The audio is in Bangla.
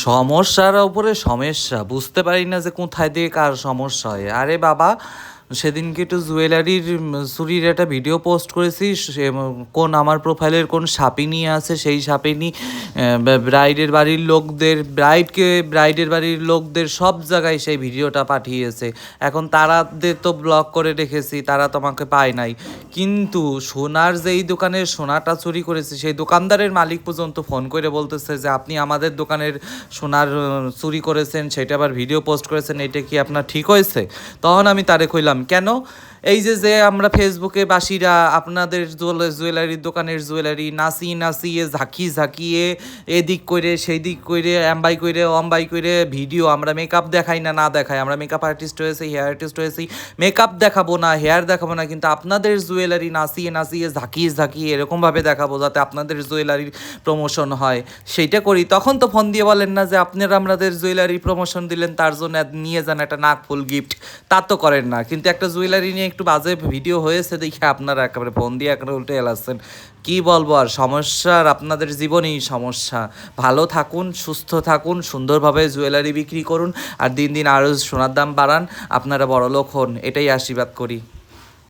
সমস্যার উপরে সমস্যা বুঝতে পারি না যে কোথায় দিয়ে কার সমস্যা হয়। আরে বাবা, সেদিনকে একটু জুয়েলারির চুরির একটা ভিডিও পোস্ট করেছি। কোন আমার প্রোফাইলের কোন সাপিনী আছে, সেই সাপিনী ব্রাইডের বাড়ির লোকদের, ব্রাইডের বাড়ির লোকদের সব জায়গায় সেই ভিডিওটা পাঠিয়েছে। এখন তারাদের তো ব্লক করে রেখেছি, তারা তোমাকে পায় নাই। কিন্তু সোনার যেই দোকানের সোনাটা চুরি করেছে, সেই দোকানদারের মালিক পর্যন্ত ফোন করে বলতেছে যে আপনি আমাদের দোকানের সোনার চুরি করেছেন, সেটা আবার ভিডিও পোস্ট করেছেন, এটা কি আপনার ঠিক হয়েছে? তখন আমি তারে কইলাম, কেন? এই যে আমরা ফেসবুকে বাসীরা আপনাদের জুয়েলারির দোকানের জুয়েলারি নাচিয়ে ঝাঁকিয়ে এদিক করে সেই দিক করে অ্যাম্বাই করে অম্বাই করে ভিডিও, আমরা মেকআপ দেখাই না দেখাই, আমরা মেকআপ আর্টিস্ট হয়েছি, হেয়ার আর্টিস্ট হয়েছি, মেকআপ দেখাবো না, হেয়ার দেখাবো না, কিন্তু আপনাদের জুয়েলারি নাচিয়ে ঝাঁকিয়ে এরকমভাবে দেখাবো যাতে আপনাদের জুয়েলারির প্রমোশন হয়, সেইটা করি। তখন তো ফোন দিয়ে বলেন না যে আপনারা আমাদের জুয়েলারি প্রমোশন দিলেন, তার জন্য নিয়ে যান একটা নাকফুল গিফট। তা তো করেন না, কিন্তু একটা জুয়েলারি নিয়ে একটু বাজে ভিডিও হয়েছে দেখে আপনারা একেবারে ফোন দিয়ে একেবারে উল্টে এলাচ্ছেন। কি বলবো আর, সমস্যার আপনাদের জীবনেই সমস্যা। ভালো থাকুন, সুস্থ থাকুন, সুন্দরভাবে জুয়েলারি বিক্রি করুন, আর দিন দিন আরও সোনার দাম বাড়ান, আপনারা বড়লোক হন, এটাই আশীর্বাদ করি।